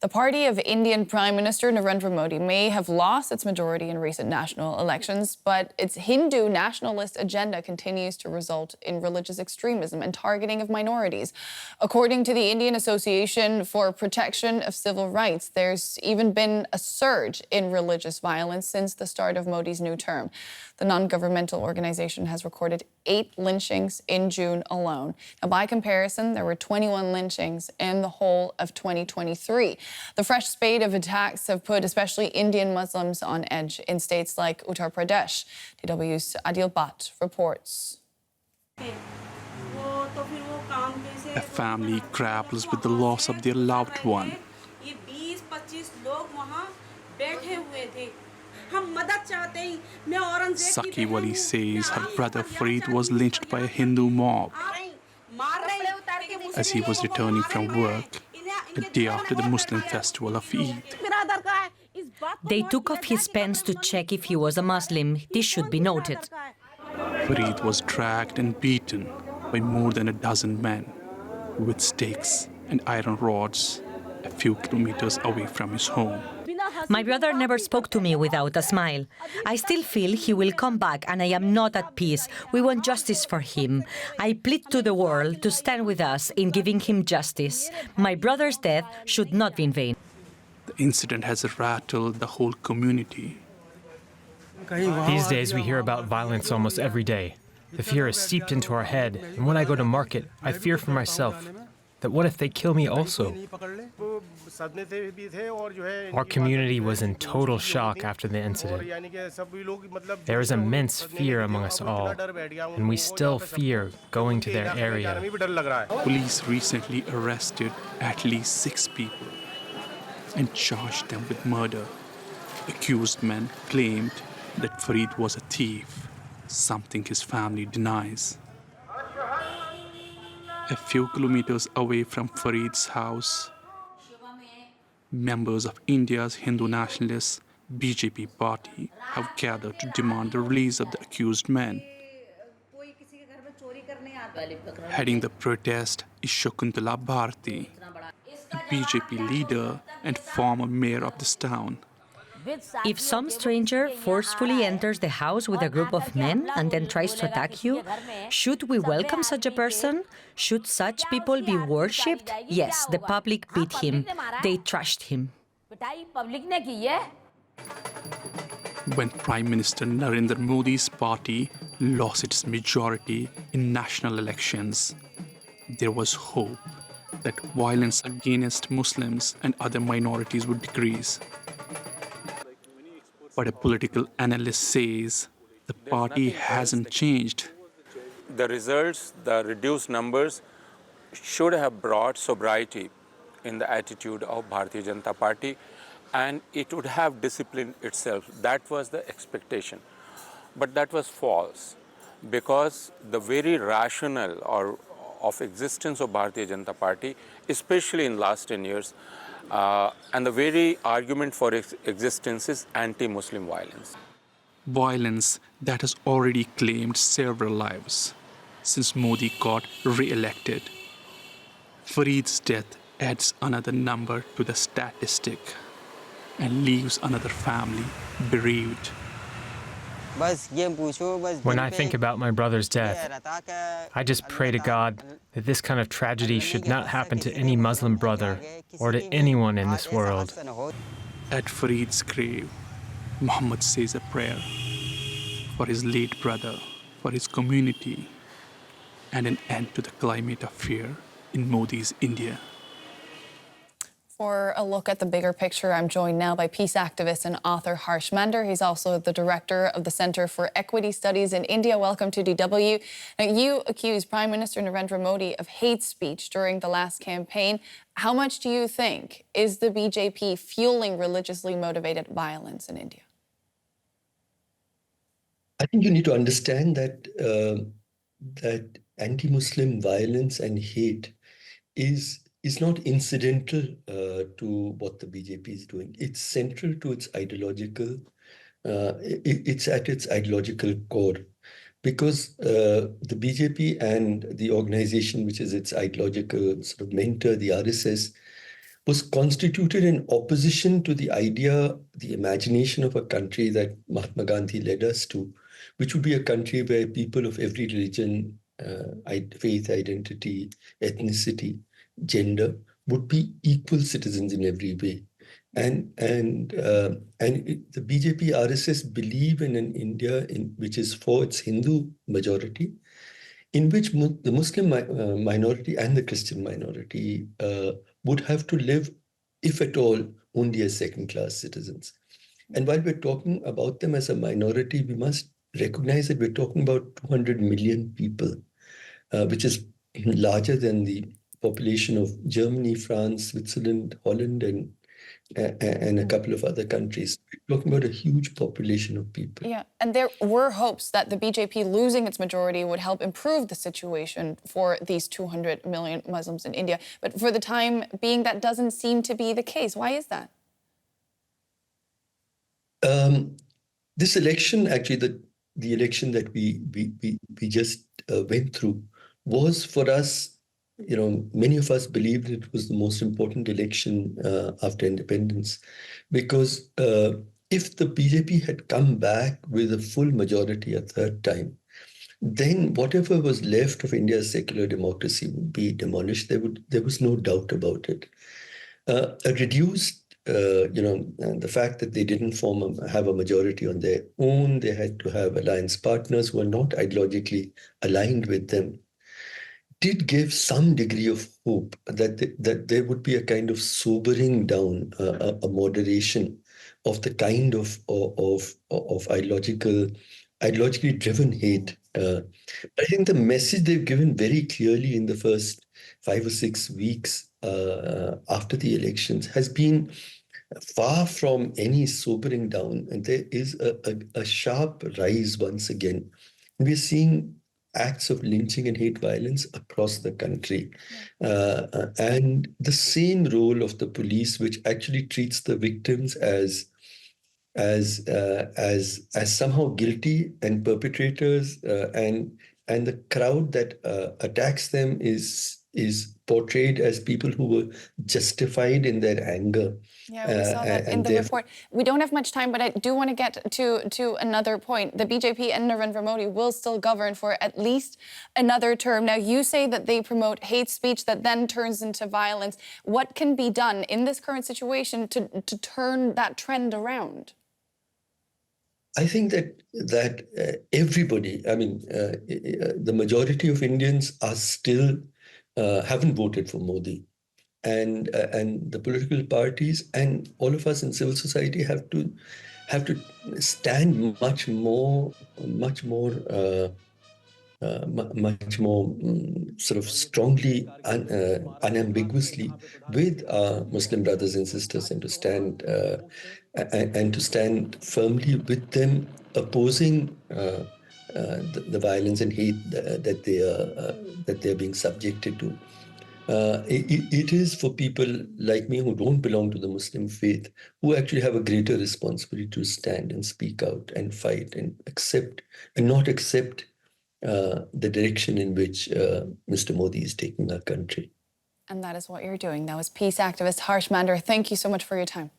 The party of Indian Prime Minister Narendra Modi may have lost its majority in recent national elections, but its Hindu nationalist agenda continues to result in religious extremism and targeting of minorities. According to the Indian Association for Protection of Civil Rights, there's even been a surge in religious violence since the start of Modi's new term. The non-governmental organization has recorded 8 lynchings in June alone. Now, by comparison, there were 21 lynchings in the whole of 2023. The fresh spate of attacks have put especially Indian Muslims on edge in states like Uttar Pradesh. DW's Adil Bhat reports. A family grapples with the loss of their loved one. Saki Wali says her brother Farid was lynched by a Hindu mob as he was returning from work a day after the Muslim festival of Eid. They took off his pants to check if he was a Muslim. This should be noted. Farid was dragged and beaten by more than a dozen men with stakes and iron rods a few kilometers away from his home. My brother never spoke to me without a smile. I still feel he will come back and I am not at peace. We want justice for him. I plead to the world to stand with us in giving him justice. My brother's death should not be in vain. The incident has rattled the whole community. These days we hear about violence almost every day. The fear is seeped into our head, and when I go to market, I fear for myself. That what if they kill me also? Our community was in total shock after the incident. There is immense fear among us all, and we still fear going to their area. Police recently arrested at least 6 people and charged them with murder. Accused men claimed that Farid was a thief, something his family denies. A few kilometers away from Farid's house, members of India's Hindu nationalist BJP party have gathered to demand the release of the accused men. Heading the protest is Shakuntala Bharati, a BJP leader and former mayor of this town. If some stranger forcefully enters the house with a group of men and then tries to attack you, should we welcome such a person? Should such people be worshipped? Yes, the public beat him. They trashed him. When Prime Minister Narendra Modi's party lost its majority in national elections, there was hope that violence against Muslims and other minorities would decrease. But a political analyst says the party hasn't changed. The results, the reduced numbers, should have brought sobriety in the attitude of Bharatiya Janata Party, and it would have disciplined itself. That was the expectation. But that was false, because the very rationale of existence of Bharatiya Janata Party, especially in last 10 years, and the very argument for its existence is anti-Muslim violence. Violence that has already claimed several lives since Modi got re-elected. Farid's death adds another number to the statistic and leaves another family bereaved. When I think about my brother's death, I just pray to God that this kind of tragedy should not happen to any Muslim brother or to anyone in this world. At Farid's grave, Muhammad says a prayer for his late brother, for his community, and an end to the climate of fear in Modi's India. For a look at the bigger picture, I'm joined now by peace activist and author Mander. He's also the director of the Center for Equity Studies in India. Welcome to DW. Now, you accused Prime Minister Narendra Modi of hate speech during the last campaign. How much do you think is the BJP fueling religiously motivated violence in India? I think you need to understand that that anti-Muslim violence and hate is not incidental to what the BJP is doing. It's central to its ideological, it's at its ideological core. Because the BJP and the organization which is its ideological sort of mentor, the RSS, was constituted in opposition to the idea, the imagination of a country that Mahatma Gandhi led us to, which would be a country where people of every religion, faith, identity, ethnicity, gender would be equal citizens in every way. And the BJP RSS believe in an India which is for its Hindu majority, in which the Muslim minority and the Christian minority would have to live, if at all, only as second-class citizens. And while we're talking about them as a minority, we must recognize that we're talking about 200 million people, which is larger than the population of Germany, France, Switzerland, Holland, and a couple of other countries. We're talking about a huge population of people. Yeah, and there were hopes that the BJP losing its majority would help improve the situation for these 200 million Muslims in India. But for the time being, that doesn't seem to be the case. Why is that? This election, actually, the election that we just went through, was for us, many of us believed it was the most important election after independence, because if the BJP had come back with a full majority a third time, then whatever was left of India's secular democracy would be demolished. There was no doubt about it. A reduced, the fact that they didn't have a majority on their own, they had to have alliance partners who were not ideologically aligned with them, did give some degree of hope that there would be a kind of sobering down, a moderation of the kind of ideologically driven hate. I think the message they've given very clearly in the first 5 or 6 weeks after the elections has been far from any sobering down, and there is a sharp rise once again. We're seeing acts of lynching and hate violence across the country, and the same role of the police, which actually treats the victims as somehow guilty and perpetrators, and the crowd that attacks them is portrayed as people who were justified in their anger. Yeah, we saw that in the report. We don't have much time, but I do want to get to another point. The BJP and Narendra Modi will still govern for at least another term. Now, you say that they promote hate speech that then turns into violence. What can be done in this current situation to turn that trend around? I think that everybody, the majority of Indians are still haven't voted for Modi. And the political parties and all of us in civil society have to stand much more sort of strongly, unambiguously with our Muslim brothers and sisters, and to stand firmly with them, opposing the violence and hate that they are being subjected to. It is for people like me who don't belong to the Muslim faith, who actually have a greater responsibility to stand and speak out and fight and not accept the direction in which Mr. Modi is taking our country. And that is what you're doing. That was peace activist Harsh Mander. Thank you so much for your time.